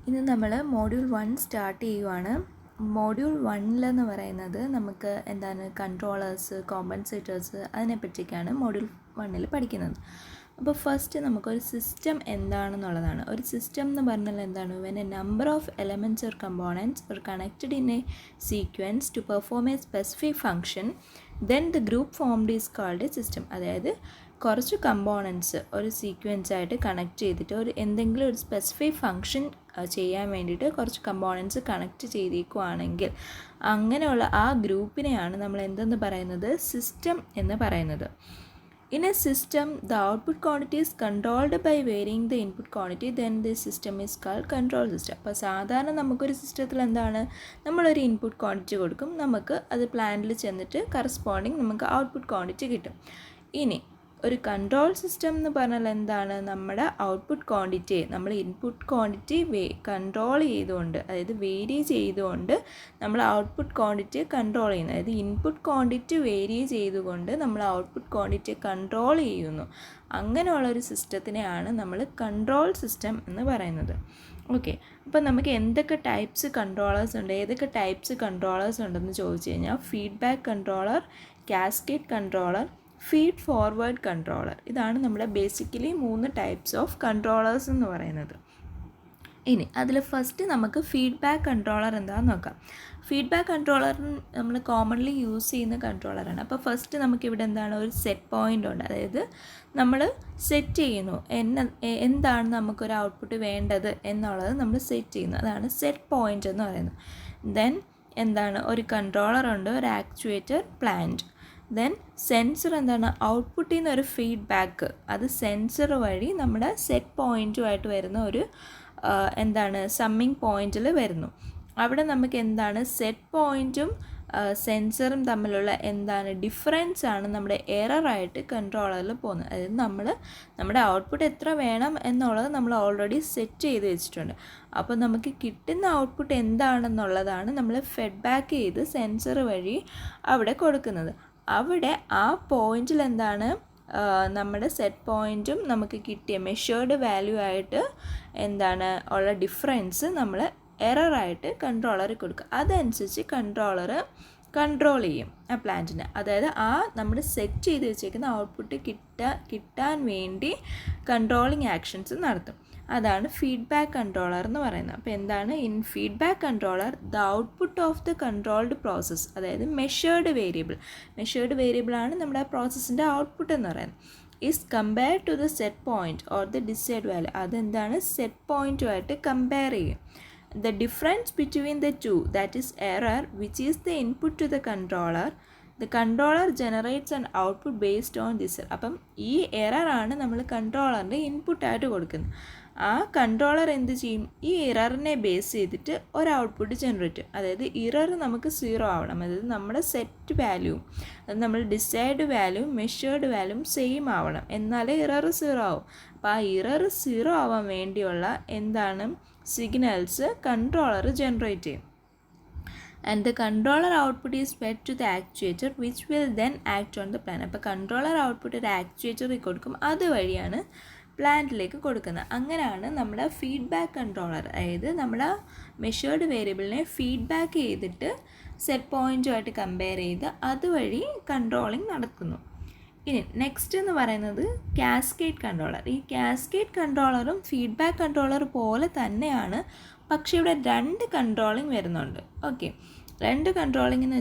ഇന്ന് നമ്മൾ module 1 start ചെയ്യുവാണ്. മോഡ്യൂൾ 1 പറയുന്നത് നമുക്ക് എന്താണ് കൺട്രോളേഴ്സ്, കോമ്പൻസേറ്റേഴ്സ് അതിനെപ്പറ്റിയൊക്കെയാണ് മോഡ്യൂൾ 1 പഠിക്കുന്നത്. അപ്പോൾ ഫസ്റ്റ് നമുക്കൊരു സിസ്റ്റം എന്താണെന്നുള്ളതാണ്. ഒരു സിസ്റ്റം എന്ന് പറഞ്ഞാൽ എന്താണ്? When a number of elements or components or connected in a sequence to perform a specific function then the group formed is called a system. അതായത് കുറച്ച് components ഒരു സീക്വൻസായിട്ട് കണക്ട് ചെയ്തിട്ട് എന്തെങ്കിലും ഒരു സ്പെസിഫിക് ഫംഗ്ഷൻ ചെയ്യാൻ വേണ്ടിയിട്ട് കുറച്ച് കമ്പോണൻറ്റ്സ് കണക്ട് ചെയ്തേക്കുവാണെങ്കിൽ അങ്ങനെയുള്ള ആ ഗ്രൂപ്പിനെയാണ് നമ്മൾ എന്തെന്ന് പറയുന്നത്? സിസ്റ്റം എന്ന് പറയുന്നത്. In a system, the output quantity is controlled by varying the input quantity, then the system is called control system. അപ്പോൾ സാധാരണ നമുക്കൊരു സിസ്റ്റത്തിൽ എന്താണ്? നമ്മളൊരു ഇൻപുട്ട് ക്വാണ്ടിറ്റി കൊടുക്കും, നമുക്ക് അത് പ്ലാന്റിൽ ചെന്നിട്ട് കറസ്പോണ്ടിങ് നമുക്ക് ഔട്ട്പുട്ട് ക്വാണ്ടിറ്റി കിട്ടും. ഇനി ഒരു കൺട്രോൾ സിസ്റ്റം എന്ന് പറഞ്ഞാൽ എന്താണ്? നമ്മുടെ ഔട്ട്പുട്ട് ക്വാണ്ടിറ്റി നമ്മൾ ഇൻപുട്ട് ക്വാണ്ടിറ്റി കൺട്രോൾ ചെയ്തുകൊണ്ട്, അതായത് വേരി ചെയ്തുകൊണ്ട് നമ്മൾ ഔട്ട്പുട്ട് ക്വാണ്ടിറ്റി കൺട്രോൾ ചെയ്യുന്നു. അതായത് ഇൻപുട്ട് ക്വാണ്ടിറ്റി വേരി ചെയ്തുകൊണ്ട് നമ്മൾ ഔട്ട്പുട്ട് ക്വാണ്ടിറ്റി കൺട്രോൾ ചെയ്യുന്നു. അങ്ങനെയുള്ളൊരു സിസ്റ്റത്തിനെയാണ് നമ്മൾ കൺട്രോൾ സിസ്റ്റം എന്ന് പറയുന്നത്. ഓക്കെ, അപ്പോൾ നമുക്ക് എന്തൊക്കെ ടൈപ്സ് കൺട്രോളേഴ്സ് ഉണ്ട്, ഏതൊക്കെ ടൈപ്സ് കൺട്രോളേഴ്സ് ഉണ്ടെന്ന് ചോദിച്ചു കഴിഞ്ഞാൽ feedback controller, cascade controller, feed forward controller. ഇതാണ് നമ്മുടെ ബേസിക്കലി 3 ടൈപ്സ് ഓഫ് കൺട്രോളേഴ്സ് എന്ന് പറയുന്നത്. ഇനി അതിൽ ഫസ്റ്റ് നമുക്ക് ഫീഡ്ബാക്ക് കൺട്രോളർ എന്താണെന്ന് നോക്കാം. ഫീഡ്ബാക്ക് കൺട്രോളർ നമ്മൾ കോമൺലി യൂസ് ചെയ്യുന്ന കൺട്രോളറാണ്. അപ്പോൾ ഫസ്റ്റ് നമുക്കിവിടെ എന്താണ്? ഒരു സെറ്റ് പോയിൻ്റ് ഉണ്ട്. അതായത് നമ്മൾ സെറ്റ് ചെയ്യുന്നു എന്താണ് നമുക്കൊരു ഔട്ട്പുട്ട് വേണ്ടത് എന്നുള്ളത് നമ്മൾ സെറ്റ് ചെയ്യുന്നു. അതാണ് സെറ്റ് പോയിൻ്റ് എന്ന് പറയുന്നത്. ദെൻ എന്താണ്? ഒരു കൺട്രോളർ ഉണ്ട്, ഒരു ആക്ച്വേറ്റർ, പ്ലാന്റ്. ദെൻ സെൻസർ എന്താണ്? ഔട്ട്പുട്ടിൽ നിന്ന് ഒരു ഫീഡ്ബാക്ക്, അത് സെൻസർ വഴി നമ്മുടെ സെറ്റ് പോയിൻറ്റുമായിട്ട് വരുന്ന ഒരു എന്താണ് സമ്മിങ് പോയിൻറ്റിൽ വരുന്നു. അവിടെ നമുക്ക് എന്താണ്? സെറ്റ് പോയിൻറ്റും സെൻസറും തമ്മിലുള്ള എന്താണ് ഡിഫറൻസ് ആണ് നമ്മുടെ എററായിട്ട് കൺട്രോളറിൽ പോകുന്നത്. അതായത് നമ്മുടെ ഔട്ട്പുട്ട് എത്ര വേണം എന്നുള്ളത് നമ്മൾ ഓൾറെഡി സെറ്റ് ചെയ്ത് വെച്ചിട്ടുണ്ട്. അപ്പോൾ നമുക്ക് കിട്ടുന്ന ഔട്ട്പുട്ട് എന്താണെന്നുള്ളതാണ് നമ്മൾ ഫീഡ്ബാക്ക് ചെയ്ത് സെൻസർ വഴി അവിടെ കൊടുക്കുന്നത്. അവിടെ ആ പോയിൻറ്റിൽ എന്താണ്? നമ്മുടെ സെറ്റ് പോയിൻറ്റും നമുക്ക് കിട്ടിയ മെഷേർഡ് വാല്യൂ ആയിട്ട് എന്താണ് ഉള്ള ഡിഫറൻസ് നമ്മൾ എററായിട്ട് കൺട്രോളറിൽ കൊടുക്കുക. അതനുസരിച്ച് കൺട്രോളർ കൺട്രോൾ ചെയ്യും ആ പ്ലാന്റിനെ. അതായത് നമ്മൾ സെറ്റ് ചെയ്ത് വെച്ചേക്കുന്ന ഔട്ട്പുട്ട് കിട്ടാൻ വേണ്ടി കൺട്രോളിങ് ആക്ഷൻസ് നടത്തും. അതാണ് ഫീഡ്ബാക്ക് കൺട്രോളർ എന്ന് പറയുന്നത്. അപ്പോൾ എന്താണ്? In feedback controller the output of the controlled process, അതായത് മെഷേർഡ് വേരിയബിൾ ആണ് നമ്മുടെ ആ പ്രോസസ്സിൻ്റെ ഔട്ട്പുട്ട് എന്ന് പറയുന്നത്, is compared to the set point or the decide value. അതെന്താണ്? സെറ്റ് പോയിൻറ്റുമായിട്ട് കമ്പയർ ചെയ്യും. The difference between the two, that is error, which is the input to the controller generates an output based on this. അപ്പം ഈ എററാണ് നമ്മൾ കൺട്രോളറിൻ്റെ ഇൻപുട്ടായിട്ട് കൊടുക്കുന്നത്. ആ controller എന്ത് ചെയ്യും? ഈ എററിനെ ബേസ് ചെയ്തിട്ട് ഒരു ഔട്ട്പുട്ട് ജനറേറ്റ് ചെയ്യും. അതായത് എറർ നമുക്ക് 0 ആവണം. അതായത് നമ്മുടെ സെറ്റ് വാല്യൂവും അത് നമ്മൾ ഡിസൈഡ് വാല്യൂവും മെഷേർഡ് വാല്യൂവും സെയിം ആവണം, എന്നാലേ എറർ 0 ആവും. അപ്പോൾ ആ എറർ 0 ആവാൻ വേണ്ടിയുള്ള എന്താണ് സിഗ്നൽസ് കൺട്രോളർ ജനറേറ്റ് ചെയ്യും. And the controller output is fed to the actuator which will then act on the plan. അപ്പോൾ കൺട്രോളർ ഔട്ട്പുട്ട് ഒരു ആക്ച്വേറ്ററിൽ കൊടുക്കും, അതുവഴിയാണ് പ്ലാന്റിലേക്ക് കൊടുക്കുന്നത്. അങ്ങനെയാണ് നമ്മുടെ ഫീഡ്ബാക്ക് കൺട്രോളർ, അതായത് നമ്മുടെ മെഷേർഡ് വേരിയബിളിനെ ഫീഡ്ബാക്ക് ചെയ്തിട്ട് സെറ്റ് പോയിൻറ്റുമായിട്ട് കമ്പയർ ചെയ്ത് അതുവഴി കൺട്രോളിങ് നടക്കുന്നു. ഇനി നെക്സ്റ്റ് എന്ന് പറയുന്നത് കാസ്കേഡ് കൺട്രോളർ. ഈ കാസ്കേഡ് കൺട്രോളറും ഫീഡ്ബാക്ക് കൺട്രോളർ പോലെ തന്നെയാണ്, പക്ഷേ ഇവിടെ 2 കൺട്രോളിങ് വരുന്നുണ്ട്. ഓക്കെ, 2 കൺട്രോളിങ് എന്ന്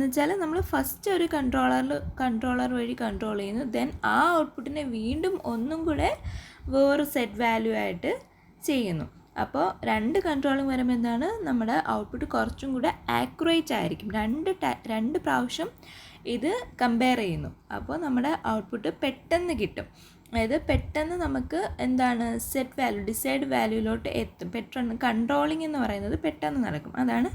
വെച്ചാൽ നമ്മൾ ഫസ്റ്റ് ഒരു കൺട്രോളർ വഴി കൺട്രോൾ ചെയ്യുന്നു, ദെൻ ആ ഔട്ട്പുട്ടിനെ വീണ്ടും ഒന്നും കൂടെ വേറെ സെറ്റ് വാല്യൂ ആയിട്ട് ചെയ്യുന്നു. അപ്പോൾ 2 കൺട്രോളിങ് വരുമ്പോൾ എന്താണ്? നമ്മുടെ ഔട്ട്പുട്ട് കുറച്ചും കൂടെ ആക്യുറേറ്റ് ആയിരിക്കും. 2 പ്രാവശ്യം ഇത് കമ്പയർ ചെയ്യുന്നു. അപ്പോൾ നമ്മുടെ ഔട്ട്പുട്ട് പെട്ടെന്ന് കിട്ടും. അതായത് പെട്ടെന്ന് നമുക്ക് എന്താണ് സെറ്റ് വാല്യൂ ഡിസൈഡ് വാല്യൂയിലോട്ട് എത്തും. പെട്ടെന്ന് കൺട്രോളിങ് എന്ന് പറയുന്നത് പെട്ടെന്ന് നടക്കും. അതാണ്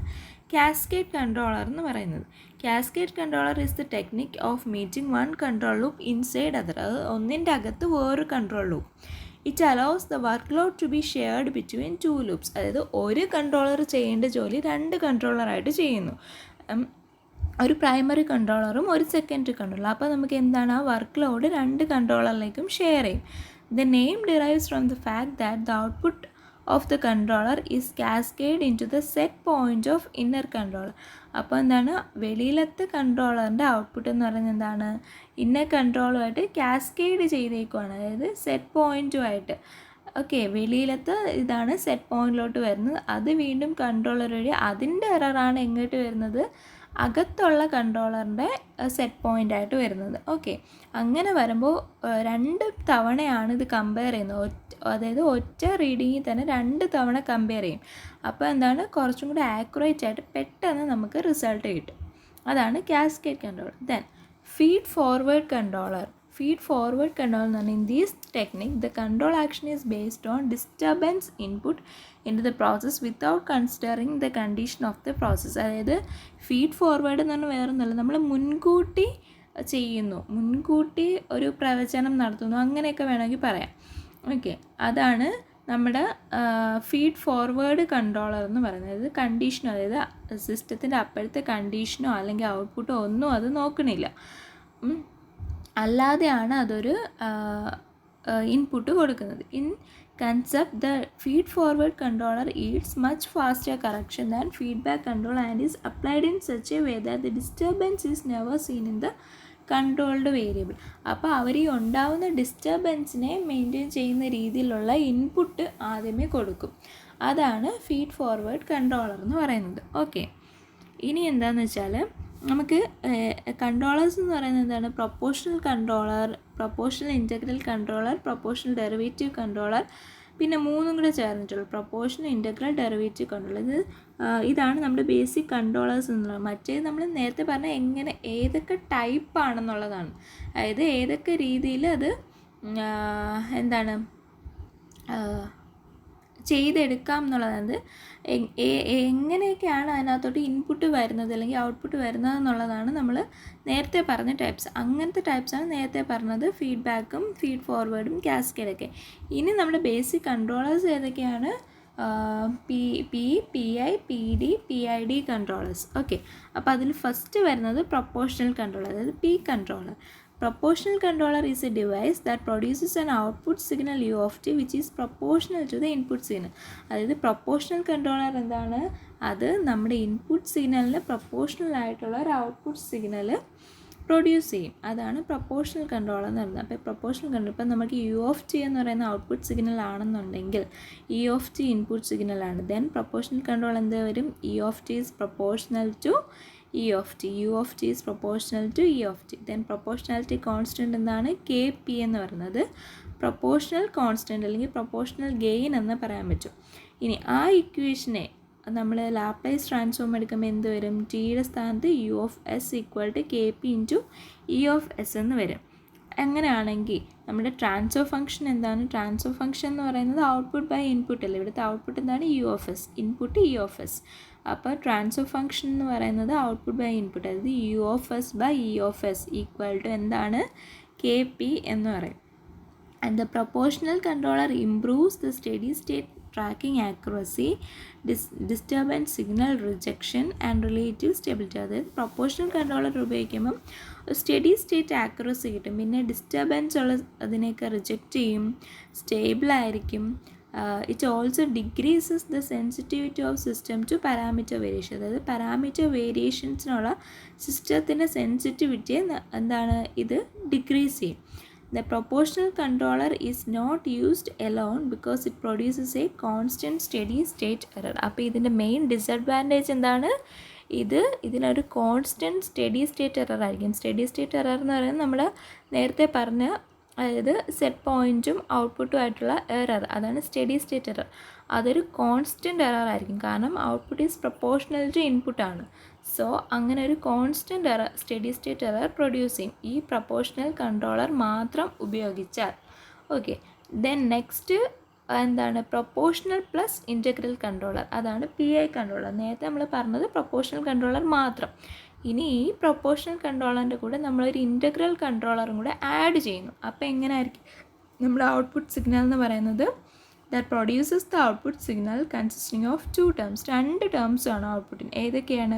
കാസ്കേഡ് കൺട്രോളർ എന്ന് പറയുന്നത്. Cascade controller is the technique of meeting one control loop inside other. അത് ഒന്നിൻ്റെ അകത്ത് വേറൊരു control loop. It allows the work load to be shared between 2 loops. അതായത് ഒരു കൺട്രോളർ ചെയ്യേണ്ട ജോലി 2 കൺട്രോളറായിട്ട് ചെയ്യുന്നു. ഒരു പ്രൈമറി കൺട്രോളറും ഒരു സെക്കൻഡറി കൺട്രോളർ. അപ്പോൾ നമുക്ക് എന്താണ്? ആ വർക്ക് ലോഡ് 2 കൺട്രോളറിലേക്കും ഷെയർ ചെയ്യും. The name derives from the fact that the output of the controller is cascade into the set point of inner controller. അപ്പോൾ എന്താണ്, വെളിയിലത്തെ കൺട്രോളറിൻ്റെ ഔട്ട്പുട്ട് എന്ന് പറയുന്നത് എന്താണ്, ഇന്നർ കൺട്രോളുമായിട്ട് കാസ്കേഡ് ചെയ്തേക്കുവാണ്, അതായത് സെറ്റ് പോയിൻറ്റുമായിട്ട്. ഓക്കെ, വെളിയിലത്തെ ഇതാണ് സെറ്റ് പോയിൻറ്റിലോട്ട് വരുന്നത്, അത് വീണ്ടും കൺട്രോളർ വഴി അതിൻ്റെ എററാണ് എങ്ങോട്ട് വരുന്നത്, അകത്തുള്ള കൺട്രോളറിൻ്റെ സെറ്റ് പോയിൻ്റായിട്ട് വരുന്നത്. ഓക്കെ, അങ്ങനെ വരുമ്പോൾ 2 തവണയാണ് ഇത് കമ്പയർ ചെയ്യുന്നത്. അതായത് ഒറ്റ റീഡിങ്ങിൽ തന്നെ 2 തവണ കമ്പയർ ചെയ്യും. അപ്പോൾ എന്താണ്, കുറച്ചും കൂടി ആക്യുറേറ്റ് ആയിട്ട് പെട്ടെന്ന് നമുക്ക് റിസൾട്ട് കിട്ടും. അതാണ് cascade controller. Then feed forward controller. Feed forward control എന്ന് പറഞ്ഞാൽ, in this technique the control action is based on disturbance input into the process without considering the condition of the process. അതായത് feed forward എന്ന് പറഞ്ഞാൽ വേറെ ഒന്നുമല്ല, നമ്മൾ മുൻകൂട്ടി ചെയ്യുന്നു, മുൻകൂട്ടി ഒരു പ്രവചനം നടത്തുന്നു, അങ്ങനെയൊക്കെ വേണമെങ്കിൽ പറയാം. ഓക്കെ, അതാണ് നമ്മുടെ ഫീഡ് ഫോർവേഡ് കൺട്രോളർ എന്ന് പറയുന്നത്. അതായത് കണ്ടീഷനോ, അതായത് സിസ്റ്റത്തിൻ്റെ അപ്പോഴത്തെ കണ്ടീഷനോ അല്ലെങ്കിൽ ഔട്ട്പുട്ടോ ഒന്നും അത് നോക്കണില്ല, അല്ലാതെയാണ് അതൊരു ഇൻപുട്ട് കൊടുക്കുന്നത്. In concept the feed forward controller aids much faster correction than feedback control and is applied in such a way that the disturbance is never seen in the controlled variable. അപ്പോൾ അവർ ഈ ഉണ്ടാവുന്ന ഡിസ്റ്റർബൻസിനെ maintain ചെയ്യുന്ന രീതിയിലുള്ള input ആദ്യമേ കൊടുക്കും. അതാണ് feed forward controller എന്ന് പറയുന്നത്. ഓക്കെ, ഇനി എന്താണെന്ന് വെച്ചാൽ നമുക്ക് കൺട്രോളേഴ്സ് എന്ന് പറയുന്നത് എന്താണ്, proportional controller, proportional integral controller, proportional derivative controller, പിന്നെ 3 കൂടെ ചേർന്നിട്ടുള്ളൂ, പ്രൊപ്പോർഷണൽ ഇൻ്റഗ്രൽ ഡെറിവേറ്റീവ് കൺട്രോളർ. ഇതാണ് നമ്മുടെ ബേസിക് കൺട്രോളേഴ്സ് എന്നുള്ളത്. മറ്റേത് നമ്മൾ നേരത്തെ പറഞ്ഞ എങ്ങനെ ഏതൊക്കെ ടൈപ്പാണെന്നുള്ളതാണ്, അതായത് ഏതൊക്കെ രീതിയിൽ അത് എന്താണ് ചെയ്തെടുക്കാം എന്നുള്ളതാണ്. എങ്ങനെയൊക്കെയാണ് അതിനകത്തോട്ട് ഇൻപുട്ട് വരുന്നത് അല്ലെങ്കിൽ ഔട്ട്പുട്ട് വരുന്നത് എന്നുള്ളതാണ് നമ്മൾ നേരത്തെ പറഞ്ഞ ടൈപ്സ്. അങ്ങനത്തെ ടൈപ്സാണ് നേരത്തെ പറഞ്ഞത്, ഫീഡ്ബാക്കും ഫീഡ് ഫോർവേഡും കാസ്കേഡൊക്കെ. ഇനി നമ്മുടെ ബേസിക് കൺട്രോളേഴ്സ് ഏതൊക്കെയാണ്, P I P D P I D controllers. Okay, അപ്പോൾ അതിൽ ഫസ്റ്റ് വരുന്നത് പ്രൊപ്പോർഷണൽ കൺട്രോളർ, അതായത് P controller. Proportional controller is a device that produces an output signal u of t which is proportional to the input signal. അതായത് proportional controller എന്താണ്, അത് നമ്മുടെ input സിഗ്നലിന് proportional ആയിട്ടുള്ള ഒരു ഔട്ട്പുട്ട് സിഗ്നൽ പ്രൊഡ്യൂസ് ചെയ്യും. അതാണ് proportional controller എന്ന് പറയുന്നത്. അപ്പോൾ പ്രൊപ്പോർഷണൽ കൺട്രോൾ, ഇപ്പം നമുക്ക് യു ഓഫ് ടി എന്ന് പറയുന്ന ഔട്ട്പുട്ട് സിഗ്നൽ ആണെന്നുണ്ടെങ്കിൽ ഇ ഓഫ് ടി ഇൻപുട്ട് സിഗ്നലാണ്. ദെൻ പ്രൊപ്പോർഷണൽ കൺട്രോൾ എന്ത് വരും, E of T is proportional to E of t, u of t is proportional to E of t. Then proportionality constant എന്താണ്, KP എന്ന് പറയുന്നത് proportional constant അല്ലെങ്കിൽ proportional gain എന്ന് പറയാൻ പറ്റും. ഇനി ആ ഇക്വേഷനെ നമ്മൾ ലാപ്ലേസ് ട്രാൻസ്ഫോം എടുക്കുമ്പോൾ എന്ത് വരും, ടിയുടെ സ്ഥാനത്ത് U of S equal to K P into E of S എന്ന് വരും. അങ്ങനെയാണെങ്കിൽ നമ്മുടെ ട്രാൻസ്ഫർ ഫംഗ്ഷൻ എന്താണ്, ട്രാൻസ്ഫർ ഫംഗ്ഷൻ എന്ന് പറയുന്നത് ഔട്ട്പുട്ട് ബൈ ഇൻപുട്ട് അല്ലേ, ഇവിടുത്തെ ഔട്ട്പുട്ട് എന്താണ്, U of S, input E of S. അപ്പോൾ ട്രാൻസ്ഫർ ഫംഗ്ഷൻ എന്ന് പറയുന്നത് ഔട്ട്പുട്ട് ബൈ ഇൻപുട്ട്, അതായത് U of S by E of S equal to എന്താണ്, കെ പി എന്ന് പറയും. And the proportional controller improves the steady state tracking accuracy, disturbance signal rejection and relative stability. അതായത് proportional controller ഉപയോഗിക്കുമ്പം steady state accuracy കിട്ടും, പിന്നെ disturbance ഉള്ള അതിനെയൊക്കെ reject ചെയ്യും, സ്റ്റേബിളായിരിക്കും. It also decreases the sensitivity of system to parameter variation. അതായത് parameter വേരിയേഷൻസിനുള്ള സിസ്റ്റത്തിൻ്റെ സെൻസിറ്റിവിറ്റിയെ എന്താണ്, ഇത് ഡിക്രീസ് ചെയ്യും. The proportional controller is not used alone because it produces a constant steady state error. അപ്പോൾ ഇതിൻ്റെ മെയിൻ ഡിസഡ്വാൻറ്റേജ് എന്താണ്, ഇതിനൊരു കോൺസ്റ്റൻറ്റ് സ്റ്റഡി സ്റ്റേറ്റ് എറർ ആയിരിക്കും. സ്റ്റഡി സ്റ്റേറ്റ് എറർ എന്ന് പറയുന്നത് നമ്മൾ നേരത്തെ പറഞ്ഞ, അതായത് സെറ്റ് പോയിൻറ്റും ഔട്ട്പുട്ടും ആയിട്ടുള്ള എറർ, അതാണ് സ്റ്റഡി സ്റ്റേറ്റ് എറർ. അതൊരു കോൺസ്റ്റൻറ്റ് എറർ ആയിരിക്കും, കാരണം ഔട്ട്പുട്ട് ഈസ് പ്രൊപ്പോർഷണൽ ടു ഇൻപുട്ടാണ്. സോ അങ്ങനെ ഒരു constant error, study state error produce ചെയ്യും ഈ പ്രൊപ്പോർഷണൽ കൺട്രോളർ മാത്രം ഉപയോഗിച്ചാൽ. ഓക്കെ, ദെൻ നെക്സ്റ്റ് എന്താണ്, പ്രൊപ്പോർഷണൽ പ്ലസ് ഇൻ്റഗ്രൽ കൺട്രോളർ, അതാണ് പി ഐ കൺട്രോളർ. നേരത്തെ നമ്മൾ പറഞ്ഞത് പ്രൊപ്പോർഷണൽ കൺട്രോളർ മാത്രം. ഇനി ഈ പ്രൊപ്പോർഷണൽ കൺട്രോളറിൻ്റെ കൂടെ നമ്മളൊരു ഇൻ്റഗ്രൽ കൺട്രോളറും കൂടെ ആഡ് ചെയ്യുന്നു. അപ്പോൾ എങ്ങനെ ആയിരിക്കും നമ്മുടെ ഔട്ട്പുട്ട് സിഗ്നൽ എന്ന് പറയുന്നത്, that produces the output signal consisting of 2 terms. 2 terms ആണ് ഔട്ട്പുട്ടിന്. ഏതൊക്കെയാണ്,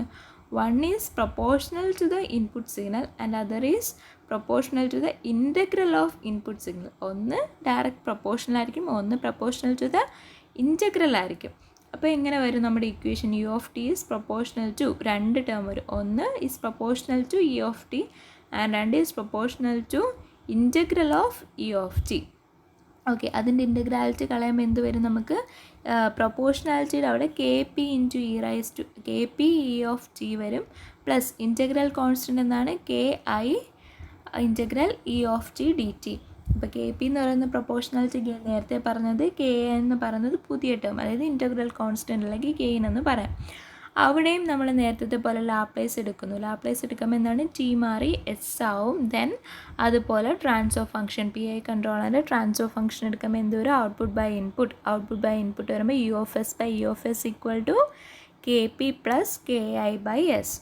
one is proportional to the input signal and other is proportional to the integral of input signal. ഒന്ന് ഡയറക്റ്റ് പ്രൊപ്പോർഷണൽ ആയിരിക്കും, ഒന്ന് proportional to the ഇൻറ്റഗ്രൽ ആയിരിക്കും. അപ്പോൾ എങ്ങനെ വരും നമ്മുടെ equation? U of T is proportional to, രണ്ട് ടേം വരും. ഒന്ന് is proportional to E of T and രണ്ട് is proportional to integral of E of T. Okay, അതിൻ്റെ ഇൻറ്റഗ്രാലിറ്റി കളയുമ്പോൾ എന്ത് വരും നമുക്ക്? പ്രൊപ്പോർഷണാലിറ്റിയുടെ അവിടെ K P into E raise to K P E of T വരും, പ്ലസ് ഇൻറ്റഗ്രൽ കോൺസ്റ്റൻറ്റ് എന്താണ്? K I integral E of T D T. ഇപ്പോൾ കെ പി എന്ന് പറയുന്ന പ്രൊപ്പോർഷണാലിറ്റി ഗെയിൻ നേരത്തെ പറഞ്ഞത്, കെ എന്ന് പറയുന്നത് പുതിയ ടേം, അതായത് ഇൻറ്റഗ്രൽ കോൺസ്റ്റൻറ്റ് അല്ലെങ്കിൽ ഗെയിൻ എന്ന് പറയാം. അവിടെയും നമ്മൾ നേരത്തെ പോലെ ലാപ്ലേസ് എടുക്കുന്നു. ലാപ്ലേസ് എടുക്കുമ്പോൾ എന്താണ്? ടി മാറി എസ് ആവും. ദെൻ അതുപോലെ ട്രാൻസ്ഫർ ഫംഗ്ഷൻ, പി ഐ കൺട്രോളറിൻ്റെ ട്രാൻസ്ഫർ ഫംഗ്ഷൻ എടുക്കുമ്പോൾ എന്ത് വരും? ഔട്ട്പുട്ട് ബൈ ഇൻപുട്ട് വരുമ്പോൾ U of S by U of S equal to K P plus K I by S.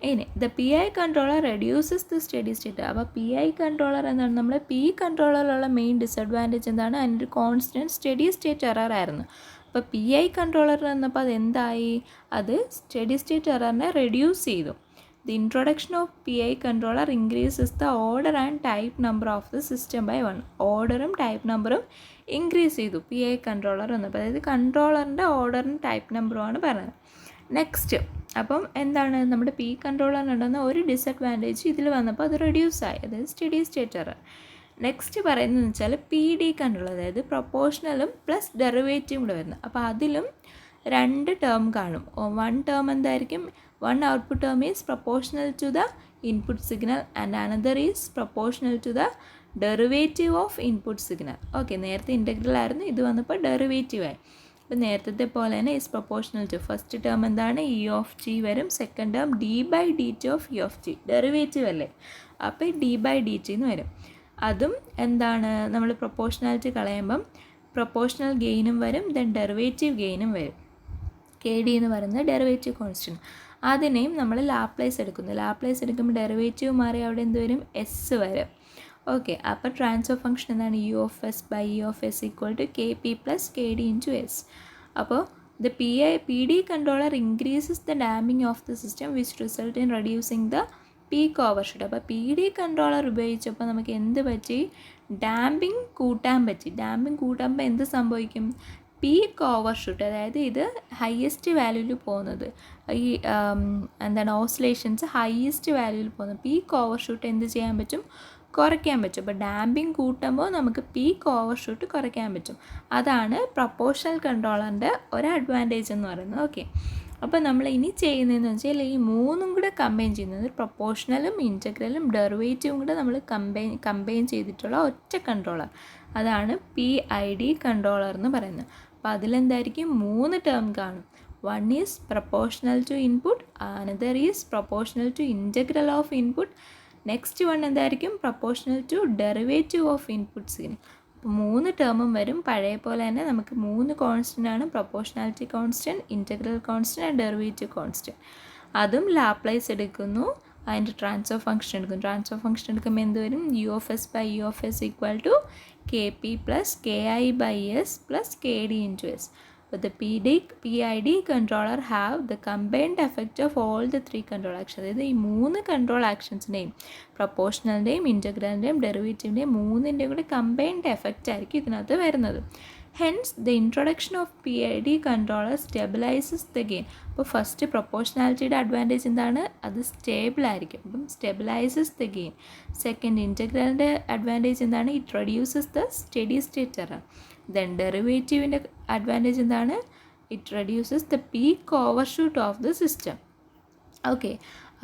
ഇനി the P I controller reduces the steady state. അപ്പോൾ P I controller എന്താണ്? നമ്മൾ P കൺട്രോളറിലുള്ള main disadvantage എന്താണ്? അതിൻ്റെ constant study state error ആയിരുന്നു. അപ്പോൾ P I controller വന്നപ്പോൾ അതെന്തായി? അത് സ്റ്റഡി സ്റ്റേറ്റ് എററിനെ റെഡ്യൂസ് ചെയ്തു. The introduction of P I controller increases the order and type number of the system by 1. ഓർഡറും ടൈപ്പ് നമ്പറും ഇൻക്രീസ് ചെയ്തു പി ഐ കൺട്രോളർ വന്നപ്പോൾ. അതായത് കൺട്രോളറിൻ്റെ ഓർഡറും ടൈപ്പ് നമ്പറുമാണ് പറയുന്നത്. നെക്സ്റ്റ്, അപ്പം എന്താണ്? നമ്മുടെ പി കൺട്രോളറിനുണ്ടെന്ന ഒരു ഡിസഡ്വാൻറ്റേജ് ഇതിൽ വന്നപ്പോൾ അത് റെഡ്യൂസായി, അതായത് സ്റ്റഡി സ്റ്റേറ്റ് എറർ. നെക്സ്റ്റ് പറയുന്നതെന്ന് വെച്ചാൽ പി ഡി കൺട്രോൾ, അതായത് പ്രൊപ്പോർഷണലും പ്ലസ് ഡെറിവേറ്റീവും കൂടെ വരുന്നത്. അപ്പോൾ അതിലും രണ്ട് ടേം കാണും. വൺ ടേം എന്തായിരിക്കും? One output term is proportional to the input signal and another is proportional to the derivative of input signal. Okay, നേരത്തെ ഇൻറ്റഗ്രൽ ആയിരുന്നു, ഇത് വന്നപ്പോൾ ഡെറിവേറ്റീവായി. അപ്പോൾ നേരത്തെ പോലെ തന്നെ is proportional to, first term എന്താണ്? ഇ ഓഫ് ടി വരും, second term D by D T of E of T, derivative അല്ലേ, അപ്പോൾ ഡി ബൈ ഡി ടി എന്ന് വരും. അതും എന്താണ്? നമ്മൾ പ്രൊപ്പോർഷണാലിറ്റി കളയുമ്പം പ്രൊപ്പോർഷണൽ ഗെയിനും വരും, ദെൻ ഡെറിവേറ്റീവ് ഗെയിനും വരും. കെ ഡി എന്ന് പറയുന്നത് ഡെറിവേറ്റീവ് കോൺസ്റ്റൻറ്റ്. അതിനെയും നമ്മൾ ലാപ്ലേസ് എടുക്കുന്നു. ലാപ്ലേസ് എടുക്കുമ്പോൾ ഡെറിവേറ്റീവ് മാറി അവിടെ എന്ത് വരും? എസ് വരും. ഓക്കെ, അപ്പോൾ ട്രാൻസ്ഫർ ഫംഗ്ഷൻ എന്താണ്? U of S by E of S equal to K P plus K D into S. അപ്പോൾ the P D controller increases the damping of the system which result in reducing the peak overshoot. അപ്പോൾ P D controller ഉപയോഗിച്ചപ്പോൾ നമുക്ക് എന്ത് പറ്റി? Damping കൂട്ടാൻ പറ്റി. Damping കൂട്ടുമ്പോൾ എന്ത് സംഭവിക്കും? പീക്ക് ഓവർഷൂട്ട്, അതായത് ഇത് ഹയസ്റ്റ് വാല്യൂവിൽ പോകുന്നത്, ഈ എന്താണ് ഓസിലേഷൻസ് ഹയസ്റ്റ് വാല്യൂവിൽ പോകുന്നത്. പീക്ക് ഓവർഷൂട്ട് എന്ത് ചെയ്യാൻ പറ്റും? കുറയ്ക്കാൻ പറ്റും. അപ്പോൾ ഡാമ്പിങ് കൂട്ടുമ്പോൾ നമുക്ക് പീക്ക് ഓവർഷൂട്ട് കുറയ്ക്കാൻ പറ്റും. അതാണ് പ്രൊപ്പോർഷണൽ കൺട്രോളറിൻ്റെ ഒരു അഡ്വാൻറ്റേജ് എന്ന് പറയുന്നത്. ഓക്കെ, അപ്പോൾ നമ്മൾ ഇനി ചെയ്യുന്നതെന്ന് വെച്ചാൽ ഈ മൂന്നും കൂടെ കമ്പൈൻ ചെയ്യുന്നത്, പ്രൊപ്പോർഷണലും ഇൻറ്റഗ്രലും ഡെറിവേറ്റീവും കൂടെ നമ്മൾ കമ്പൈൻ ചെയ്തിട്ടുള്ള ഒറ്റ കൺട്രോളർ, അതാണ് പി ഐ ഡി കൺട്രോളർ എന്ന് പറയുന്നത്. അപ്പോൾ അതിലെന്തായിരിക്കും? മൂന്ന് ടേം കാണും. One is proportional to input, another is proportional to integral of input, next one എന്തായിരിക്കും? Proportional to derivative of input signal. അപ്പോൾ മൂന്ന് ടേമും വരും. പഴയ പോലെ തന്നെ നമുക്ക് മൂന്ന് കോൺസ്റ്റൻ്റ് ആണ്: proportionality constant, integral constant and derivative constant. അതും ലാപ്ലേസ് എടുക്കുന്നു, അതിൻ്റെ ട്രാൻസ്ഫർ ഫംഗ്ഷൻ എടുക്കും. ട്രാൻസ്ഫർ ഫംഗ്ഷൻ എടുക്കുമ്പോൾ എന്ത് വരും? U of S by U of S equal to K P plus K I by S plus K D into S. But the PID controller have the combined effect of all the three control actions. അതായത് ഈ മൂന്ന് control ആക്ഷൻസിൻ്റെയും, പ്രൊപ്പോർഷണലിൻ്റെയും ഇൻറ്റഗ്രലിൻ്റെയും ഡെറിവേറ്റീവിൻ്റെയും മൂന്നിൻ്റെയും കൂടെ combined effect ആയിരിക്കും ഇതിനകത്ത് വരുന്നത്. Hence the introduction of PID controller stabilises the gain. അപ്പോൾ first പ്രൊപ്പോർഷണാലിറ്റിയുടെ advantage എന്താണ്? അത് സ്റ്റേബിൾ ആയിരിക്കും, അപ്പം സ്റ്റെബിലൈസസ് ദ ഗെയിൻ. സെക്കൻഡ്, ഇൻറ്റഗ്രലിൻ്റെ അഡ്വാൻറ്റേജ് എന്താണ്? It reduces the steady state error. Then ഡെറിവേറ്റീവിൻ്റെ അഡ്വാൻറ്റേജ് എന്താണ്? It reduces the peak overshoot of the system. Okay,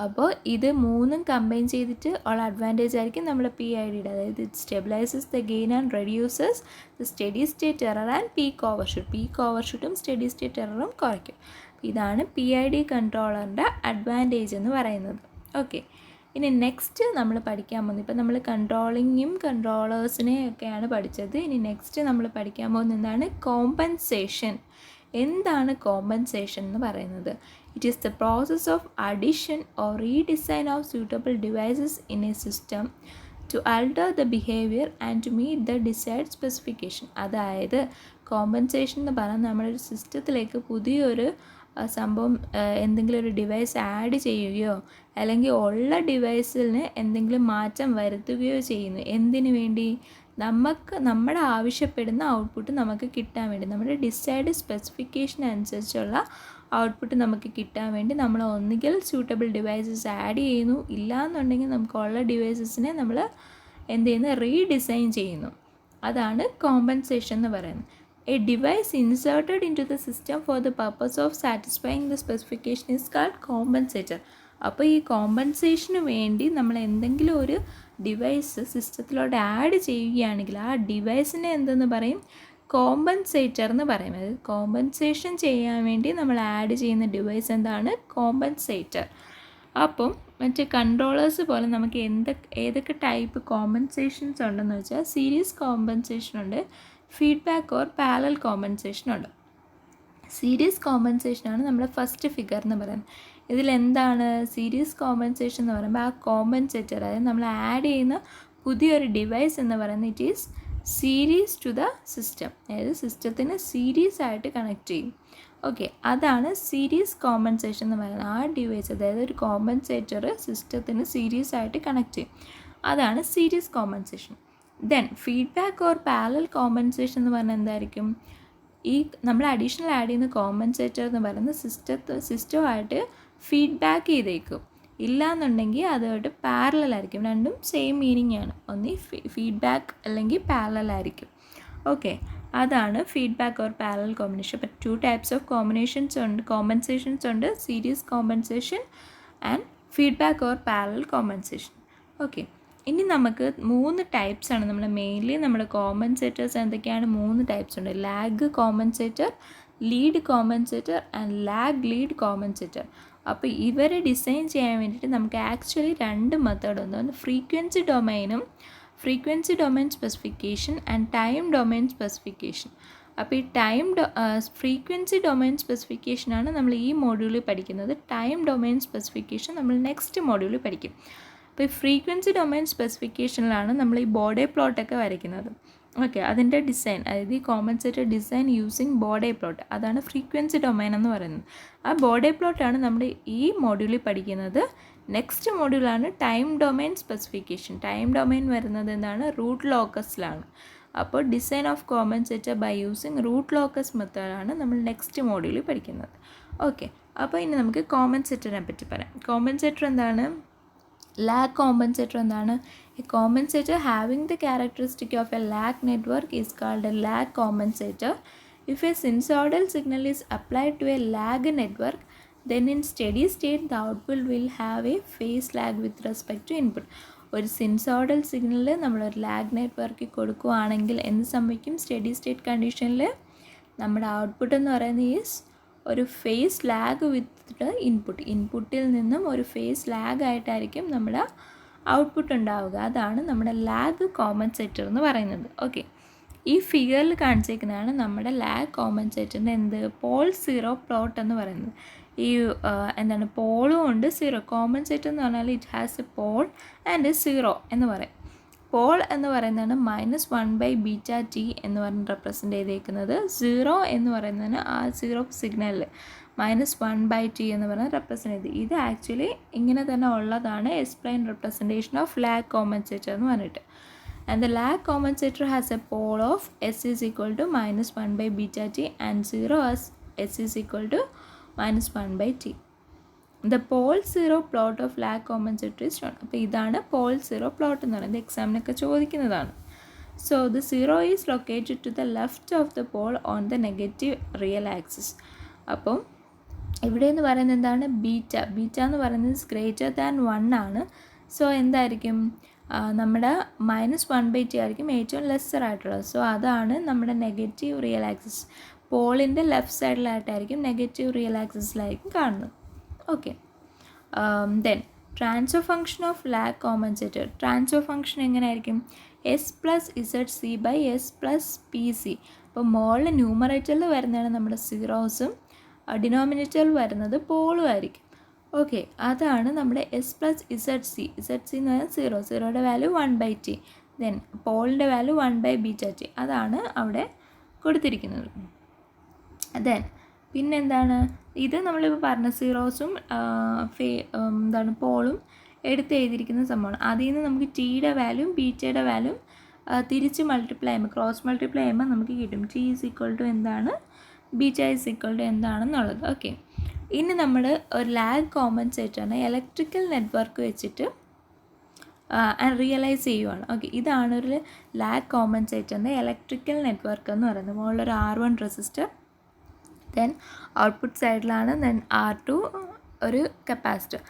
അപ്പോൾ ഇത് മൂന്നും കമ്പൈൻ ചെയ്തിട്ട് ഉള്ള അഡ്വാൻറ്റേജ് ആയിരിക്കും നമ്മുടെ PIDയുടെ. അതായത് it stabilises the gain and reduces the steady state error and peak overshoot. Peak ഓവർഷൂട്ടും സ്റ്റഡി സ്റ്റേറ്റ് എററും കുറയ്ക്കും. ഇതാണ് PID കൺട്രോളറിൻ്റെ അഡ്വാൻറ്റേജ് എന്ന് പറയുന്നത്. ഓക്കെ, ഇനി നെക്സ്റ്റ് നമ്മൾ പഠിക്കാൻ പോകുന്നത്, ഇപ്പോൾ നമ്മൾ കൺട്രോളിങ്ങും കൺട്രോളേഴ്സിനെയൊക്കെയാണ് പഠിച്ചത്. ഇനി നെക്സ്റ്റ് നമ്മൾ പഠിക്കാൻ പോകുന്നത് എന്താണ്? കോമ്പൻസേഷൻ. എന്താണ് കോമ്പൻസേഷൻ എന്ന് പറയുന്നത്? It is the process of addition or redesign of suitable devices in a system to alter the behaviour and to meet the desired specification. അതായത് കോമ്പൻസേഷൻ എന്ന് പറഞ്ഞാൽ നമ്മളൊരു സിസ്റ്റത്തിലേക്ക് പുതിയൊരു സംഭവം, എന്തെങ്കിലും ഒരു ഡിവൈസ് ആഡ് ചെയ്യുകയോ അല്ലെങ്കിൽ ഉള്ള ഡിവൈസിന് എന്തെങ്കിലും മാറ്റം വരുത്തുകയോ ചെയ്യുന്നു. എന്തിനു വേണ്ടി? നമ്മുടെ ആവശ്യപ്പെടുന്ന ഔട്ട്പുട്ട് നമുക്ക് കിട്ടാൻ വേണ്ടി, നമ്മുടെ ഡിസൈഡ് സ്പെസിഫിക്കേഷൻ അനുസരിച്ചുള്ള ഔട്ട്പുട്ട് നമുക്ക് കിട്ടാൻ വേണ്ടി നമ്മൾ ഒന്നുകിൽ സ്യൂട്ടബിൾ ഡിവൈസസ് ആഡ് ചെയ്യുന്നു, ഇല്ലയെന്നുണ്ടെങ്കിൽ നമുക്കുള്ള ഡിവൈസസിനെ നമ്മൾ എന്ത് ചെയ്യുന്നു, റീഡിസൈൻ ചെയ്യുന്നു. അതാണ് കോമ്പൻസേഷൻ എന്ന് പറയുന്നത്. A device inserted into the system for the purpose of satisfying the specification is called compensator. അപ്പോൾ ഈ കോമ്പൻസേഷന് വേണ്ടി നമ്മൾ എന്തെങ്കിലും ഒരു ഡിവൈസ് സിസ്റ്റത്തിലോട്ട് ആഡ് ചെയ്യുകയാണെങ്കിൽ ആ ഡിവൈസിനെ എന്തെന്ന് പറയും, കോമ്പൻസേറ്റർ എന്ന് പറയും. അത് കോമ്പൻസേഷൻ ചെയ്യാൻ വേണ്ടി നമ്മൾ ആഡ് ചെയ്യുന്ന ഡിവൈസ് എന്താണ്, കോമ്പൻസേറ്റർ. അപ്പം മറ്റേ കൺട്രോളേഴ്സ് പോലെ നമുക്ക് ഏതൊക്കെ ടൈപ്പ് കോമ്പൻസേഷൻസ് ഉണ്ടെന്ന് വെച്ചാൽ, സീരീസ് കോമ്പൻസേഷൻ ഉണ്ട്, ഫീഡ്ബാക്ക് ഓർ പാരലൽ കോമ്പൻസേഷൻ ഉണ്ട്. സീരീസ് കോമ്പൻസേഷനാണ് നമ്മുടെ ഫസ്റ്റ് ഫിഗർ എന്ന് പറയുന്നത്. ഇതിലെന്താണ് സീരീസ് കോമ്പൻസേഷൻ എന്ന് പറയുമ്പോൾ, ആ കോമ്പൻസേറ്റർ, അതായത് നമ്മൾ ആഡ് ചെയ്യുന്ന പുതിയൊരു ഡിവൈസ് എന്ന് പറയുന്നത് it is series to the system, അതായത് സിസ്റ്റത്തിന് സീരീസ് ആയിട്ട് കണക്ട് ചെയ്യും. ഓക്കെ, അതാണ് സീരീസ് കോമ്പൻസേഷൻ എന്ന് പറയുന്നത്. ആ ഡിവൈസ്, അതായത് ഒരു കോമ്പൻസേറ്റർ സിസ്റ്റത്തിന് സീരീസ് ആയിട്ട് കണക്ട് ചെയ്യും, അതാണ് series compensation. Then feedback or parallel compensation എന്ന് പറഞ്ഞാൽ എന്തായിരിക്കും, ഈ നമ്മൾ അഡീഷണൽ ആഡ് ചെയ്യുന്ന കോമ്പൻസേറ്റർ എന്ന് പറയുന്നത് സിസ്റ്റമായിട്ട് ഫീഡ്ബാക്ക് ചെയ്തേക്കും, ഇല്ലയെന്നുണ്ടെങ്കിൽ അതുമായിട്ട് പാരലൽ ആയിരിക്കും. രണ്ടും സെയിം മീനിങ് ആണ്, ഒന്നി ഫീഡ്ബാക്ക് അല്ലെങ്കിൽ പാരലൽ ആയിരിക്കും. ഓക്കെ, അതാണ് ഫീഡ്ബാക്ക് ഓർ പാരലൽ കോമ്പിനേഷൻ. അപ്പോൾ 2 ടൈപ്സ് ഓഫ് കോമ്പൻസേഷൻസ് ഉണ്ട്, series compensation and feedback or parallel compensation. Okay, ഇനി നമുക്ക് 3 ടൈപ്സാണ് നമ്മൾ മെയിൻലി നമ്മുടെ കോമ്പൻസേറ്റേഴ്സ് എന്തൊക്കെയാണ്, 3 ടൈപ്സ് ഉണ്ട്. Lag compensator, lead compensator and lag lead compensator. അപ്പോൾ ഇവരെ ഡിസൈൻ ചെയ്യാൻ വേണ്ടിയിട്ട് നമുക്ക് ആക്ച്വലി 2 മെത്തേഡ് ഉണ്ട്. ഒന്ന് frequency domain specification and time domain specification. അപ്പോൾ ഈ ഫ്രീക്വൻസി ഡൊമൈൻ സ്പെസിഫിക്കേഷനാണ് നമ്മൾ ഈ മോഡ്യൂളിൽ പഠിക്കുന്നത്. ടൈം ഡൊമൈൻ സ്പെസിഫിക്കേഷൻ നമ്മൾ നെക്സ്റ്റ് മോഡ്യൂളിൽ പഠിക്കും. അപ്പോൾ ഈ ഫ്രീക്വൻസി ഡൊമൈൻ സ്പെസിഫിക്കേഷനിലാണ് നമ്മൾ ഈ ബോർഡേ പ്ലോട്ടൊക്കെ വരയ്ക്കുന്നത്. ഓക്കെ, അതിൻ്റെ ഡിസൈൻ, അതായത് ഈ compensator design using Bode plot, അതാണ് ഫ്രീക്വൻസി ഡൊമൈൻ എന്ന് പറയുന്നത്. ആ ബോർഡേ പ്ലോട്ടാണ് നമ്മൾ ഈ മോഡ്യൂളിൽ പഠിക്കുന്നത്. നെക്സ്റ്റ് മോഡ്യൂളാണ് time domain specification. Time domain വരുന്നത് എന്താണ്, റൂട്ട് ലോക്കസിലാണ്. അപ്പോൾ design of compensator by using root locus മെത്തേഡാണ് നമ്മൾ നെക്സ്റ്റ് മോഡ്യൂളിൽ പഠിക്കുന്നത്. ഓക്കെ, അപ്പോൾ ഇനി നമുക്ക് കോമ്പൻസേറ്ററിനെ പറ്റി പറയാം. കോമ്പൻസേറ്റർ എന്താണ്, lag compensator എന്താണ്, a compensator having the characteristic of a lag network is called a lag compensator. If a sinusoidal signal is applied to a lag network, then in steady state the output will have a phase lag with respect to input. ഒരു sinusoidal signal നമ്മളൊരു lag നെറ്റ്വർക്കിൽ കൊടുക്കുകയാണെങ്കിൽ എന്ത് സംഭവിക്കും, steady state കണ്ടീഷനിൽ നമ്മുടെ output എന്ന് പറയുന്നത് ഈസ് ഒരു ഫേസ് ലാഗ് വിത്ത് ഇൻപുട്ടിൽ നിന്നും ഒരു ഫേസ് ലാഗ് ആയിട്ടായിരിക്കും നമ്മുടെ ഔട്ട്പുട്ട് ഉണ്ടാവുക. അതാണ് നമ്മുടെ ലാഗ് കോമ്പൻസേറ്റർ എന്ന് പറയുന്നത്. ഓക്കെ, ഈ ഫിഗറിൽ കാണിച്ചേക്കുന്നതാണ് നമ്മുടെ ലാഗ് കോമ്പൻസേറ്ററിൻ്റെ പോൾ സീറോ പ്ലോട്ട് എന്ന് പറയുന്നത്. ഈ എന്താണ്, പോളും ഉണ്ട് സീറോ. കോമ്പൻസേറ്റർ എന്ന് പറഞ്ഞാൽ it has a pole and zero എന്ന് പറയും. പോൾ എന്ന് പറയുന്നതാണ് -1/βt എന്ന് പറഞ്ഞ് റെപ്രസെൻ്റ് ചെയ്തേക്കുന്നത്. സീറോ എന്ന് പറയുന്നതിന് ആ സീറോ സിഗ്നലിൽ -1/t എന്ന് പറഞ്ഞ് റെപ്രസെൻ്റ് ചെയ്ത്. ഇത് ആക്ച്വലി ഇങ്ങനെ തന്നെ ഉള്ളതാണ് explain representation of lag compensator എന്ന് പറഞ്ഞിട്ട്. And the lag compensator has a pole of s is equal to -1/βt and 0 as s is equal to -1/t. The pole zero plot of lag compensator is shown. അപ്പോൾ ഇതാണ് Paul zero plot എന്ന് പറയുന്നത്, എക്സാമിനൊക്കെ ചോദിക്കുന്നതാണ്. So the zero is located to the left of the pole on the negative real axis. അപ്പം ഇവിടെ എന്ന് പറയുന്നത് എന്താണ്, ബീറ്റ എന്ന് പറയുന്നത് ഗ്രേറ്റർ ദാൻ 1 ആണ്. സോ എന്തായിരിക്കും, നമ്മുടെ -1/t ആയിരിക്കും ഏറ്റവും ലെസ്സർ ആയിട്ടുള്ളത്. സോ അതാണ് നമ്മുടെ നെഗറ്റീവ് റിയൽ ആക്സിസ്. പോളിൻ്റെ ലെഫ്റ്റ് സൈഡിലായിട്ടായിരിക്കും, നെഗറ്റീവ് റിയൽ ആക്സിസിലായിരിക്കും കാണുന്നത്. Okay, then transfer function of lag compensator. Transfer function എങ്ങനെയായിരിക്കും, s+ZC/s+PC. അപ്പോൾ മോളിൽ ന്യൂമറേറ്ററിൽ വരുന്നതാണ് നമ്മുടെ സീറോസും ഡിനോമിനേറ്ററിൽ വരുന്നത് പോളും ആയിരിക്കും. ഓക്കെ, അതാണ് നമ്മുടെ s+ZC. ZC എന്ന് പറഞ്ഞാൽ സീറോ, സീറോയുടെ വാല്യൂ 1/t, ദെൻ പോളിൻ്റെ വാല്യൂ 1/βt, അതാണ് അവിടെ കൊടുത്തിരിക്കുന്നത്. ദെൻ പിന്നെന്താണ്, ഇത് നമ്മളിപ്പോൾ പറഞ്ഞ സീറോസും എന്താണ് പോളും എടുത്ത് എഴുതിയിരിക്കുന്ന സംഭവമാണ്. അതിൽ നിന്ന് നമുക്ക് ടിയുടെ വാല്യൂം ബീറ്റയുടെ വാല്യൂം തിരിച്ച് മൾട്ടിപ്ലൈ ചെയ്യുമ്പോൾ ക്രോസ് മൾട്ടിപ്ലൈ ചെയ്യുമ്പോൾ നമുക്ക് കിട്ടും ടി ഈസ് ഈക്വൽ ടു എന്താണ്, ബീറ്റ ഈസ് ഈക്വൽ ടു എന്താണെന്നുള്ളത്. ഓക്കെ, ഇനി നമ്മൾ ഒരു ലാഗ് കോമ്പൻസേറ്ററിനെ ഇലക്ട്രിക്കൽ നെറ്റ്വർക്ക് വെച്ചിട്ട് റിയലൈസ് ചെയ്യുവാണ്. ഓക്കെ, ഇതാണ് ഒരു ലാഗ് കോമ്പൻസേറ്ററിൻ്റെ ഇലക്ട്രിക്കൽ നെറ്റ്വർക്ക് എന്ന് പറയുന്നത്. മുകളിലൊരു R1 റെസിസ്റ്റർ, ദെൻ ഔട്ട്പുട്ട് സൈഡിലാണ് ദെൻ R2 ഒരു കപ്പാസിറ്റർ.